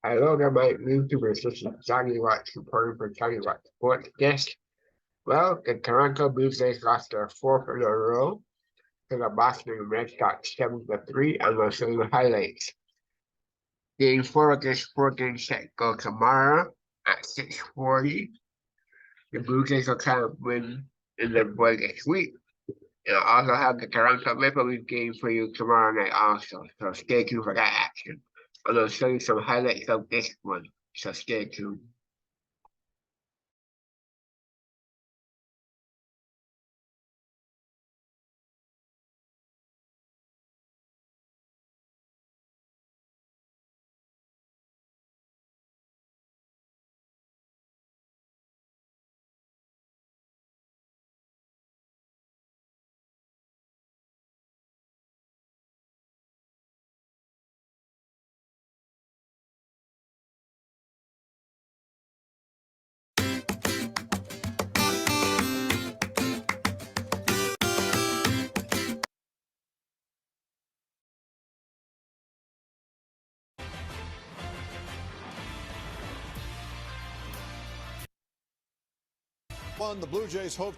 Hello there, my YouTubers. This is Jonnywatts reporting for Jonnywatts Sports Desk. Well, the Toronto Blue Jays lost their fourth in a row to the Boston Red Sox 7-3, and we'll show you highlights. Game 4 of this 4-game set go tomorrow at 6:40. The Blue Jays will try to win in the boy this week. And I'll also have the Toronto Maple Leaf game for you tomorrow night also, so stay tuned for that action. And I'll show you some highlights of this one, so stay tuned. The Blue Jays hope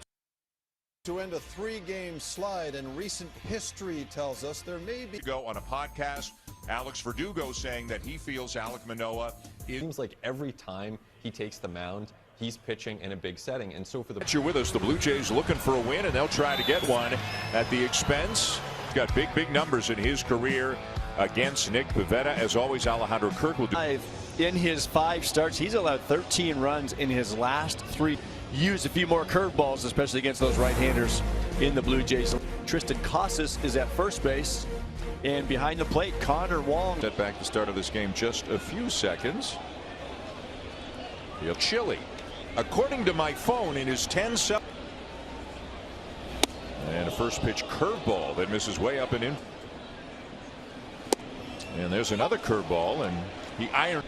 to end a 3-game slide, and recent history tells us there may be. Go on a podcast, Alex Verdugo saying that he feels Alek Manoah is. Seems like every time he takes the mound, he's pitching in a big setting, and so for the. You're with us. The Blue Jays looking for a win, and they'll try to get one at the expense. He's got big numbers in his career against Nick Pivetta. As always, Alejandro Kirk will do. In his 5 starts, he's allowed 13 runs in his last 3. Used a few more curveballs, especially against those right-handers in the Blue Jays. Tristan Casas is at first base, and behind the plate, Connor Wong. Set back the start of this game just a few seconds. Chilly, according to my phone, in his 10 seconds. And a first pitch curveball that misses way up and in. And there's another curveball, and he ironed.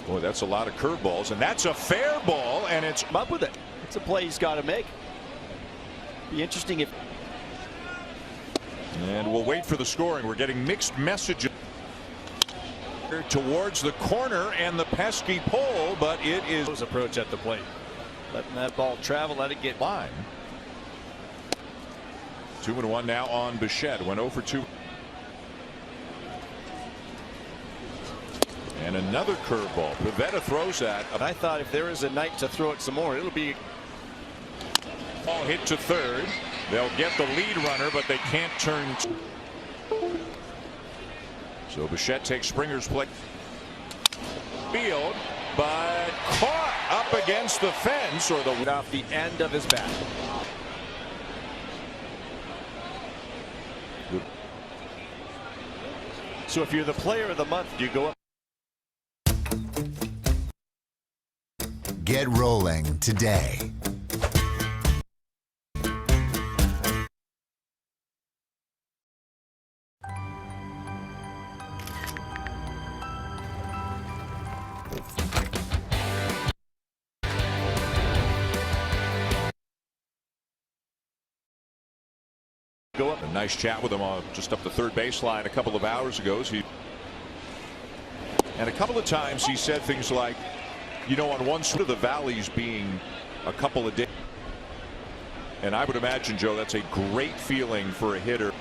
Boy, that's a lot of curveballs, and that's a fair ball, and it's up with it. It's a play he's got to make. Be interesting if. And we'll wait for the scoring. We're getting mixed messages towards the corner and the pesky pole, but it is his approach at the plate, letting that ball travel, let it get line. 2-1 now on Bichette. Went 0 for 2. And another curveball. Pivetta throws that. I thought if there is a night to throw it some more, it'll be. Ball hit to third. They'll get the lead runner, but they can't turn. So Bichette takes Springer's play. Field, but caught up against the fence, or the off the end of his bat. So if you're the player of the month, do you go up? Get rolling today. Go up. A nice chat with him just up the third baseline a couple of hours ago. And a couple of times he said things like, you know, on one side of the valleys being a couple of days. And I would imagine, Joe, that's a great feeling for a hitter.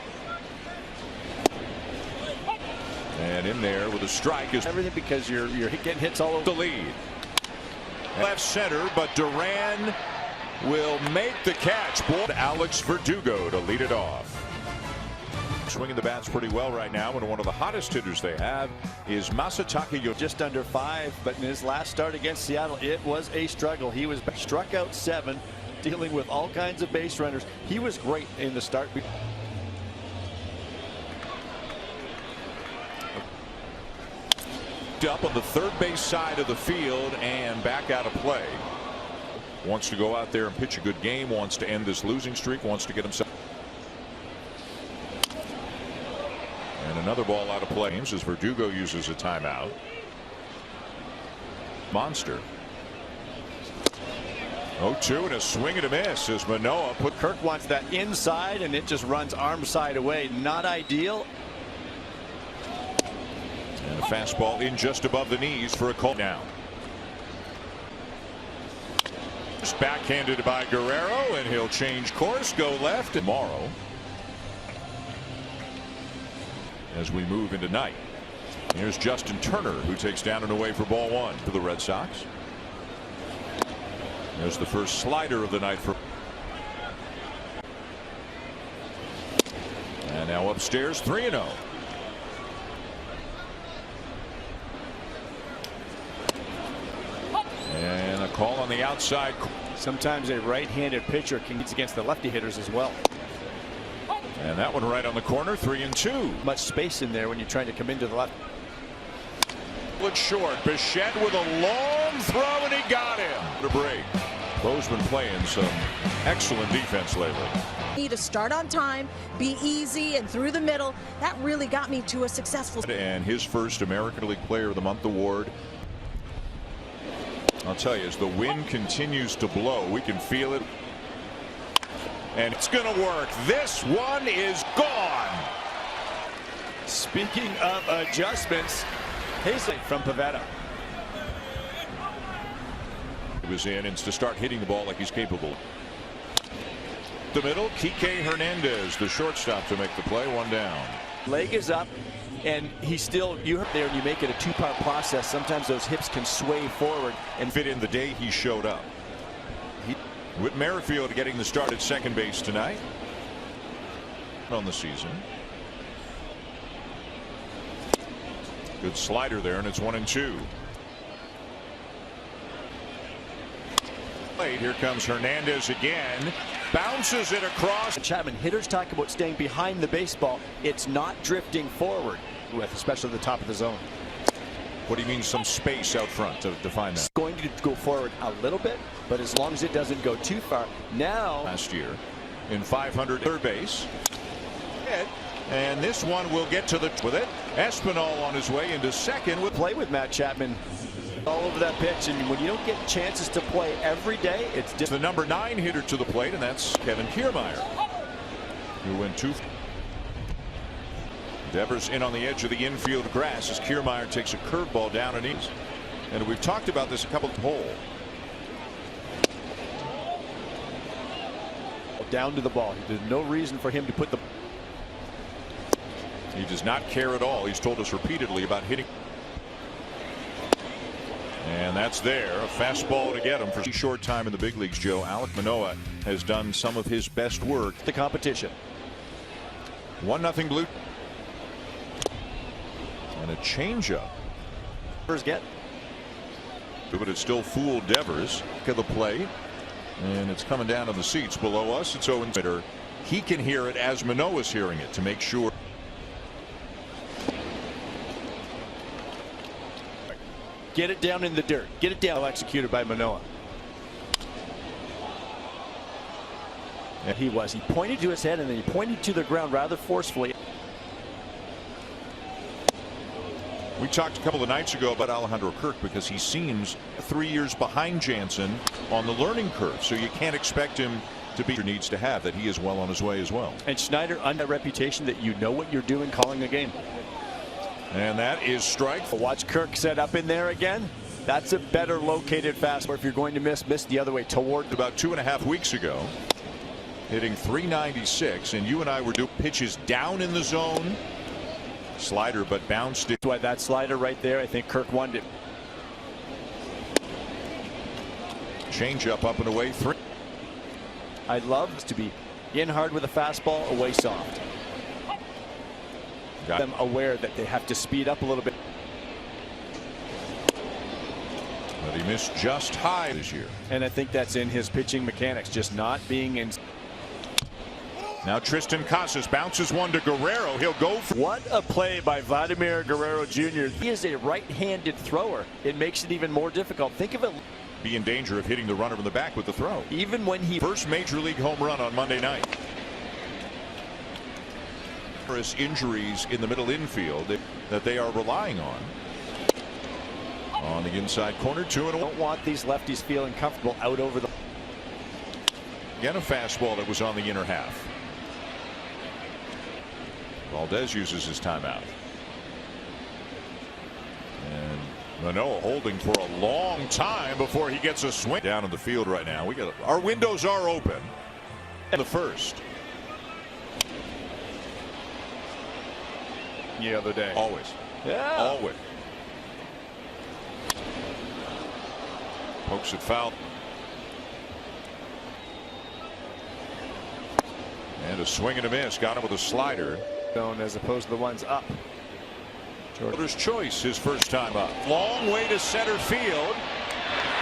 And in there with a strike is everything, because you're getting hits all over the lead. Left center, but Duran will make the catch. Boy, Alex Verdugo to lead it off. Swinging the bats pretty well right now, and one of the hottest hitters they have is Masataka Yoshida. Just under 5, but in his last start against Seattle, it was a struggle. He was struck out 7, dealing with all kinds of base runners. He was great in the start. Up on the third base side of the field and back out of play. Wants to go out there and pitch a good game, wants to end this losing streak, wants to get himself. And another ball out of play as Verdugo uses a timeout. Monster. 0-2 and a swing and a miss as Manoah put. Kirk wants that inside, and it just runs arm side away. Not ideal. And a fastball in just above the knees for a call now. Just backhanded by Guerrero, and he'll change course, go left tomorrow. As we move into night, here's Justin Turner, who takes down and away for ball one for the Red Sox. There's the first slider of the night for. And now upstairs, 3-0. And a call on the outside. Sometimes a right-handed pitcher can get against the lefty hitters as well. And that one right on the corner, 3-2. Much space in there when you're trying to come into the left. Look short. Bichette with a long throw, and he got him. The break. Bo's been playing some excellent defense lately. Need to start on time, be easy and through the middle. That really got me to a successful. And his first American League Player of the Month award. I'll tell you, as the wind continues to blow, we can feel it. And it's going to work. This one is gone. Speaking of adjustments, Hazley from Pavetta. He was in and to start hitting the ball like he's capable. The middle, Kike Hernandez, the shortstop, to make the play. One down. Leg is up, and he's still, you hurt there and you make it a two-part process. Sometimes those hips can sway forward and fit in the day he showed up. Whit Merrifield getting the start at second base tonight on the season. Good slider there, and it's 1-2. Here comes Hernandez again. Bounces it across. Chapman, hitters talk about staying behind the baseball. It's not drifting forward, with especially the top of the zone. What do you mean some space out front to define that? It's going to go forward a little bit, but as long as it doesn't go too far. Now last year in 500 third base. And this one will get to the with it. Espinal on his way into second. With play with Matt Chapman all over that pitch, and when you don't get chances to play every day, it's the number 9 hitter to the plate, and that's Kevin Kiermaier, who went 2. Devers in on the edge of the infield grass as Kiermaier takes a curveball down and east. And we've talked about this a couple of hole. Down to the ball. There's no reason for him to put the. He does not care at all. He's told us repeatedly about hitting. And that's there. A fastball to get him for a short time in the big leagues. Joe, Alek Manoah has done some of his best work. The competition. 1-0 Blue. And a changeup. Get. But it still fooled Devers. Look at the play. And it's coming down in the seats below us. It's 0-2. He can hear it as Manoah's hearing it to make sure. Get it down in the dirt. Get it down. Executed by Manoah. And he was. He pointed to his head and then he pointed to the ground rather forcefully. We talked a couple of nights ago about Alejandro Kirk because he seems 3 years behind Jansen on the learning curve. So you can't expect him to be needs to have that. He is well on his way as well. And Schneider on that reputation that you know what you're doing calling a game. And that is strike. Watch Kirk set up in there again. That's a better located fastball. If you're going to miss the other way toward. About 2.5 weeks ago, hitting .396, and you and I were doing pitches down in the zone. Slider, but bounced it. That's why that slider right there, I think Kirk wanted it. Change up and away 3. I'd love to be in hard with a fastball, away soft. Got them aware that they have to speed up a little bit. But he missed just high this year. And I think that's in his pitching mechanics, just not being in. Now Tristan Casas bounces one to Guerrero. He'll go for. What a play by Vladimir Guerrero Jr. He is a right-handed thrower. It makes it even more difficult. Think of it. Be in danger of hitting the runner in the back with the throw. Even when he. First major league home run on Monday night. Injuries in the middle infield that they are relying on the inside corner. 2-1. Don't want these lefties feeling comfortable out over the. Again, a fastball that was on the inner half. Valdez uses his timeout. Manoah holding for a long time before he gets a swing down in the field right now. Our windows are open. In the first. The other day. Always. Yeah. Always. Pokes it foul. And a swing and a miss. Got him with a slider. As opposed to the ones up. Fielder's choice his first time up. Long way to center field.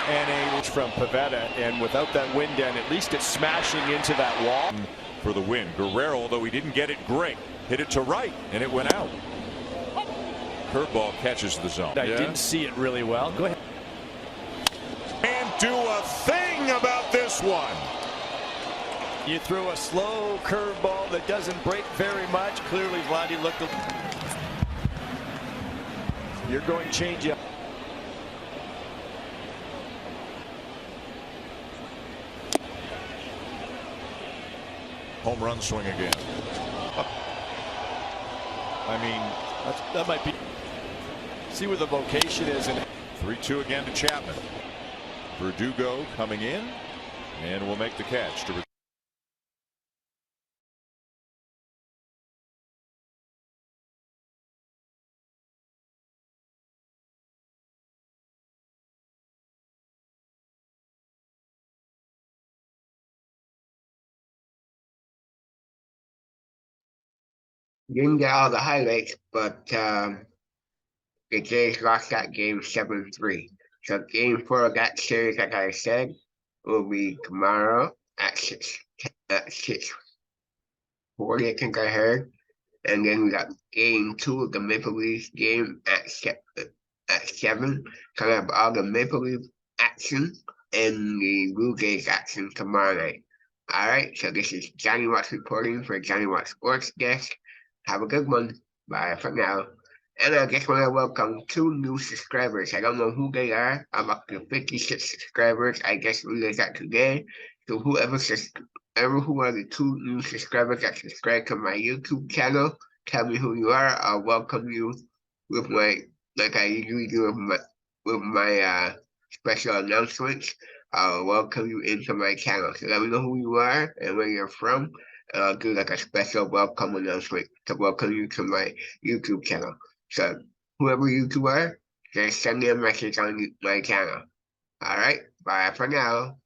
And a from Pivetta, and without that wind down, at least it's smashing into that wall. For the win. Guerrero, though he didn't get it great, hit it to right, and it went out. Curveball catches the zone. I didn't see it really well. Go ahead. Can't do a thing about this one. You threw a slow curveball that doesn't break very much. Clearly, Vladdy looked. You're going change up. Home run swing again. I mean, that might be. See where the location is. And 3-2 again to Chapman. Verdugo coming in and will make the catch to. Didn't get all the highlights, but the Jays lost that game 7-3. So game 4 of that series, like I said, will be tomorrow at 6:40, I think I heard. And then we got game 2 of the Maple Leafs game at 7. So I have all the Maple Leaf action and the Blue Jays action tomorrow night. All right, so this is Jonnywatts reporting for Jonnywatts Sports Desk. Have a good one. Bye for now. And I just want to welcome 2 new subscribers. I don't know who they are. I'm up to 56 subscribers. I just realized that today. So who are the 2 new subscribers that subscribe to my YouTube channel, tell me who you are. I'll welcome you with like I usually do with my special announcements. I'll welcome you into my channel. So let me know who you are and where you're from. And I'll do like a special welcome announcement to welcome you to my YouTube channel. So whoever you 2 are, just send me a message on my channel. All right, bye for now.